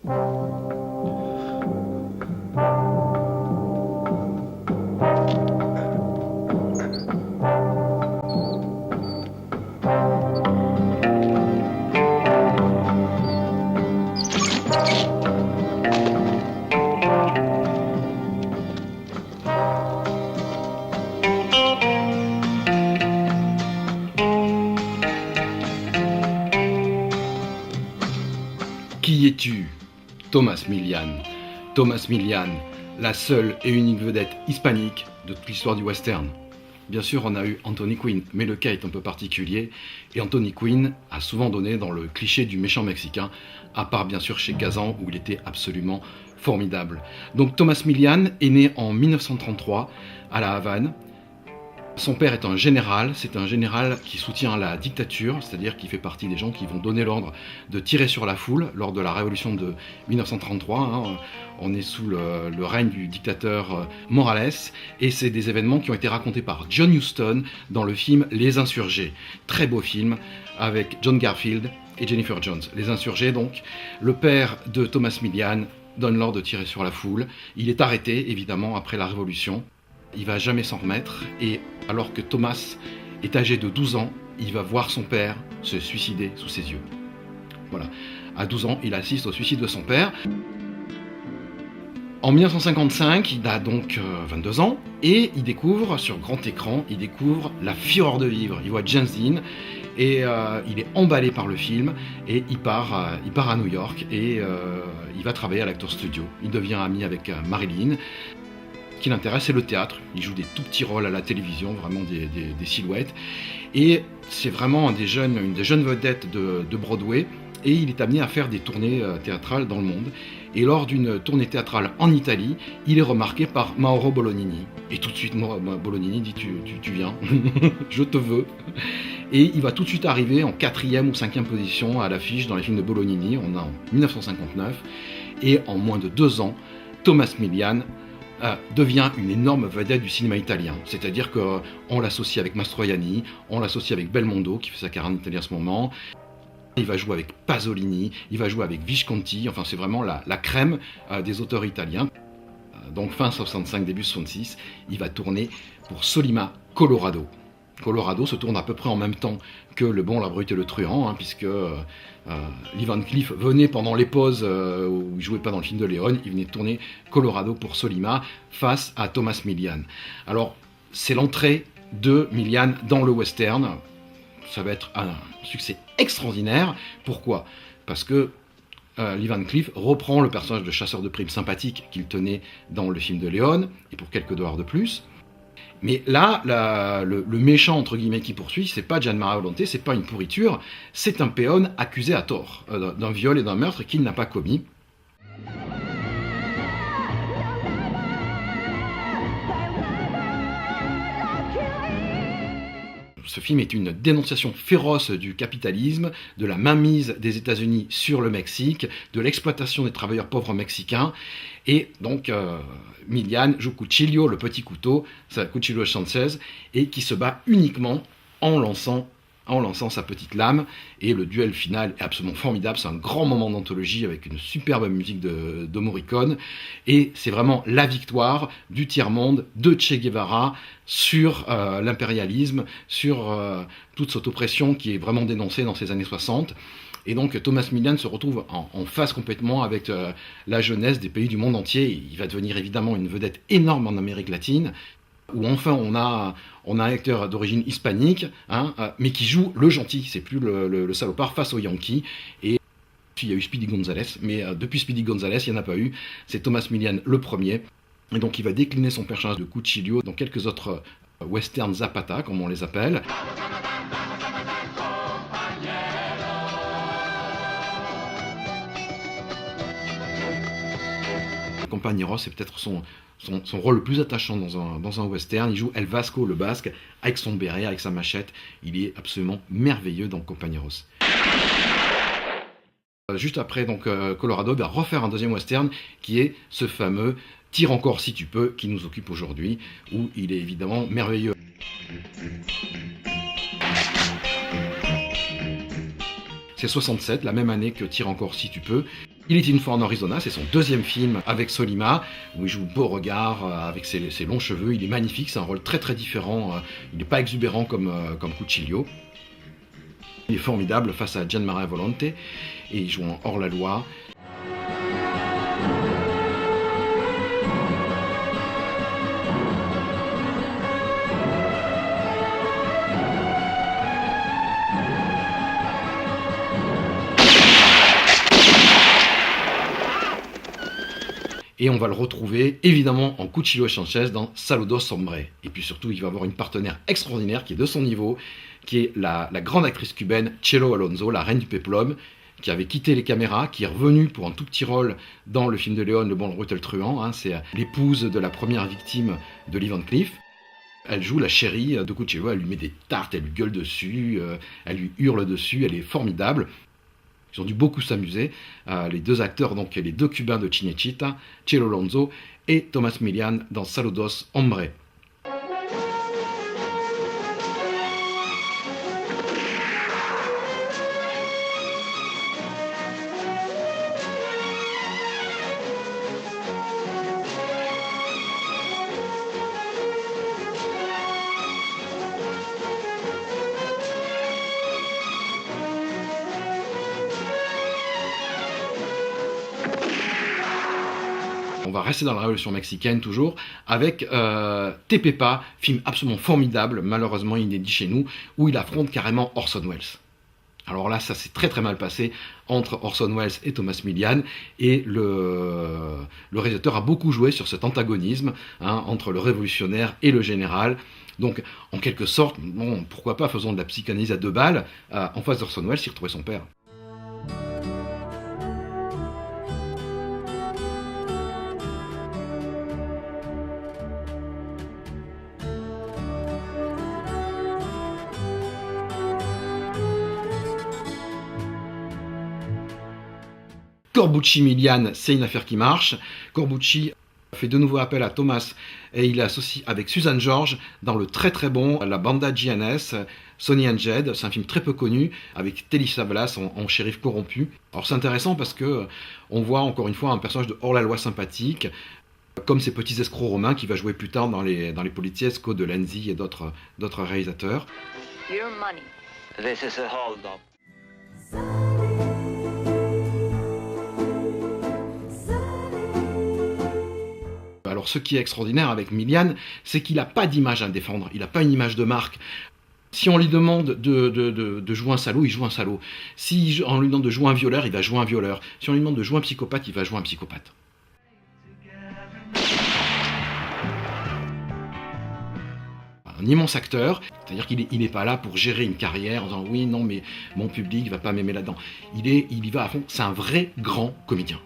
Qui es-tu? Thomas Milian. Thomas Milian, la seule et unique vedette hispanique de toute l'histoire du western. Bien sûr, on a eu Anthony Quinn, mais le cas est un peu particulier, et Anthony Quinn a souvent donné dans le cliché du méchant mexicain, à part bien sûr chez Kazan, où il était absolument formidable. Donc Thomas Milian est né en 1933 à La Havane. Son père est un général, c'est un général qui soutient la dictature, c'est-à-dire qui fait partie des gens qui vont donner l'ordre de tirer sur la foule lors de la révolution de 1933. On est sous le règne du dictateur Morales, et c'est des événements qui ont été racontés par John Huston dans le film Les Insurgés. Très beau film avec John Garfield et Jennifer Jones. Les Insurgés, donc, le père de Thomas Milian donne l'ordre de tirer sur la foule. Il est arrêté, évidemment, après la révolution. Il va jamais s'en remettre, et alors que Thomas est âgé de 12 ans, il va voir son père se suicider sous ses yeux. Voilà. À 12 ans, il assiste au suicide de son père. En 1955, il a donc 22 ans, et il découvre, sur grand écran, il découvre la fureur de vivre. Il voit James Dean, et il est emballé par le film, et il part à New York, et il va travailler à l'Actors Studio. Il devient ami avec Marilyn. Ce qui l'intéresse, c'est le théâtre. Il joue des tout petits rôles à la télévision, vraiment des silhouettes. Et c'est vraiment une des jeunes vedettes de Broadway. Et il est amené à faire des tournées théâtrales dans le monde. Et lors d'une tournée théâtrale en Italie, il est remarqué par Mauro Bolognini. Et tout de suite, Bolognini dit tu viens, je te veux. Et il va tout de suite arriver en 4e ou 5e position à l'affiche dans les films de Bolognini. On est en 1959. Et en moins de 2 ans, Thomas Milian devient une énorme vedette du cinéma italien. C'est-à-dire qu'on l'associe avec Mastroianni, on l'associe avec Belmondo, qui fait sa carrière en Italie à ce moment. Il va jouer avec Pasolini, il va jouer avec Visconti, enfin c'est vraiment la crème des auteurs italiens. Donc fin 65, début 66, il va tourner pour Solima, Colorado. Colorado se tourne à peu près en même temps que Le Bon, la Brute et le Truand, puisque Lee Van Cleef venait pendant les pauses où il jouait pas dans le film de Leone, il venait tourner Colorado pour Solima face à Thomas Milian. Alors c'est l'entrée de Milian dans le western. Ça va être un succès extraordinaire. Pourquoi? Parce que Lee Van Cleef reprend le personnage de chasseur de primes sympathique qu'il tenait dans le film de Leone, et pour quelques dollars de plus. Mais là, le méchant, entre guillemets, qui poursuit, c'est pas Gianmaria Volonté, c'est pas une pourriture, c'est un péon accusé à tort d'un viol et d'un meurtre qu'il n'a pas commis. Ce film est une dénonciation féroce du capitalisme, de la mainmise des États-Unis sur le Mexique, de l'exploitation des travailleurs pauvres mexicains. Et donc, Milian joue Cuchillo, le petit couteau, Cuchillo Sanchez, et qui se bat uniquement en lançant sa petite lame. Et le duel final est absolument formidable. C'est un grand moment d'anthologie avec une superbe musique de Morricone. Et c'est vraiment la victoire du tiers-monde de Che Guevara sur l'impérialisme, sur toute cette oppression qui est vraiment dénoncée dans ces années 60. Et donc Thomas Milian se retrouve en phase complètement avec la jeunesse des pays du monde entier. Il va devenir évidemment une vedette énorme en Amérique latine, où enfin on a un acteur d'origine hispanique, mais qui joue le gentil, c'est plus le salopard face aux Yankees. Et puis il y a eu Speedy Gonzales, mais depuis Speedy Gonzales, il n'y en a pas eu. C'est Thomas Milian le premier. Et donc il va décliner son personnage de Cuchillo dans quelques autres westerns Zapata, comme on les appelle. Compañeros, c'est peut-être son rôle le plus attachant dans un western. Il joue El Vasco, le basque, avec son béret, avec sa machette. Il est absolument merveilleux dans Compañeros. Juste après, donc, Colorado va refaire un deuxième western qui est ce fameux Tire encore si tu peux, qui nous occupe aujourd'hui, où il est évidemment merveilleux. C'est 67, la même année que Tire encore si tu peux. Il était une fois en Arizona, c'est son deuxième film avec Sollima, où il joue Beauregard avec ses longs cheveux. Il est magnifique, c'est un rôle très très différent. Il n'est pas exubérant comme Cucciglio. Il est formidable face à Gianmaria Volonte et il joue en hors-la-loi. Et on va le retrouver évidemment en Cuchillo Sanchez dans Saludos Hombre. Et puis surtout, il va avoir une partenaire extraordinaire qui est de son niveau, qui est la grande actrice cubaine Chelo Alonso, la reine du péplum, qui avait quitté les caméras, qui est revenue pour un tout petit rôle dans le film de Léon, Le Bon, le Brut et le Truand. Hein, c'est l'épouse de la première victime de Lee Van Cleef. Elle joue la chérie de Cuchillo, elle lui met des tartes, elle lui gueule dessus, elle lui hurle dessus, elle est formidable. Ils ont dû beaucoup s'amuser, les deux acteurs, donc les deux Cubains de Cinecittà, Chelo Alonso et Thomas Milian dans Saludos Hombre. On va rester dans la Révolution mexicaine toujours, avec Tepepa, film absolument formidable, malheureusement inédit chez nous, où il affronte carrément Orson Welles. Alors là, ça s'est très très mal passé entre Orson Welles et Thomas Milian, et le réalisateur a beaucoup joué sur cet antagonisme entre le révolutionnaire et le général. Donc, en quelque sorte, bon, pourquoi pas, faisons de la psychanalyse à deux balles, en face d'Orson Welles, il retrouvait son père. Corbucci-Milian, c'est une affaire qui marche. Corbucci fait de nouveau appel à Thomas et il associe avec Susan George dans le très très bon La Banda GNS, Sonny and Jed. C'est un film très peu connu avec Telly Savalas en shérif corrompu. Alors c'est intéressant parce que on voit encore une fois un personnage de hors-la-loi sympathique, comme ces petits escrocs romains qui va jouer plus tard dans les Poliziesco de Lenzi et d'autres réalisateurs. Your money. This is a hold-up. Alors ce qui est extraordinaire avec Milian, c'est qu'il n'a pas d'image à défendre, il n'a pas une image de marque. Si on lui demande de jouer un salaud, il joue un salaud. Si on lui demande de jouer un violeur, il va jouer un violeur. Si on lui demande de jouer un psychopathe, il va jouer un psychopathe. Un immense acteur, c'est-à-dire qu'il n'est pas là pour gérer une carrière en disant oui, non, mais mon public ne va pas m'aimer là-dedans. Il y va à fond, c'est un vrai grand comédien.